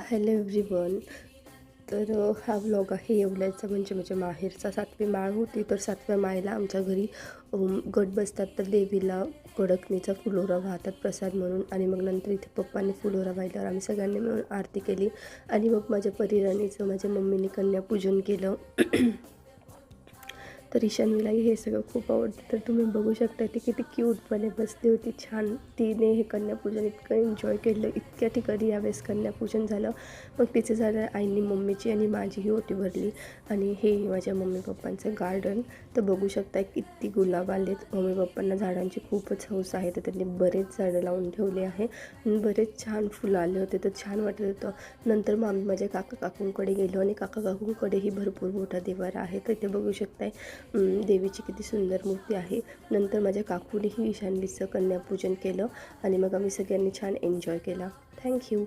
Hello everyone. तर हा vlog आहे येवल्याचा, म्हणजे माझ्या माहेरचा. 7वी माळ होती, तर 7व्या माळेला आमच्या घरी गट बसतात. तर देवीला कडकणीचा फुलोरा वाहतात प्रसाद म्हणून, आणि मग नंतर इथे पप्पांनी फुलोरा वाहिल्यावर आम्ही सगळ्यांनी मिळून आरती केली. आणि मग माझ्या परिराणीचं माझ्या मम्मीने कन्यापूजन केलं. तर ईशान्वीलाही हे सगळं खूप आवडतं. तर तुम्ही बघू शकता ती किती क्यूटपणे बसली होती, छान. तिने हे कन्यापूजन इतकं एन्जॉय केलं. इतक्या ठिकाणी यावेळेस कन्यापूजन झालं. मग तिचे झालं, आईनी मम्मीची आणि माझीही ओटी भरली. आणि हे माझ्या मम्मी पप्पांचं गार्डन. तर बघू शकता किती गुलाब आलेत. मम्मी पप्पांना झाडांची खूपच हौस आहे, तर त्यांनी बरेच झाडं लावून ठेवले आहे. बरेच छान फुलं आले होते, तर छान वाटत होतं. नंतर मग आम्ही माझ्या काकांकडे गेलो, आणि काकांकडेही भरपूर मोठा देवारा आहे. तर ते बघू शकताय देवीची किती सुंदर मूर्ती आहे. नंतर माझ्या काकूनेही ईशान्वीचं कन्यापूजन केलं, आणि मग आम्ही सगळ्यांनी छान एन्जॉय केला. थँक्यू.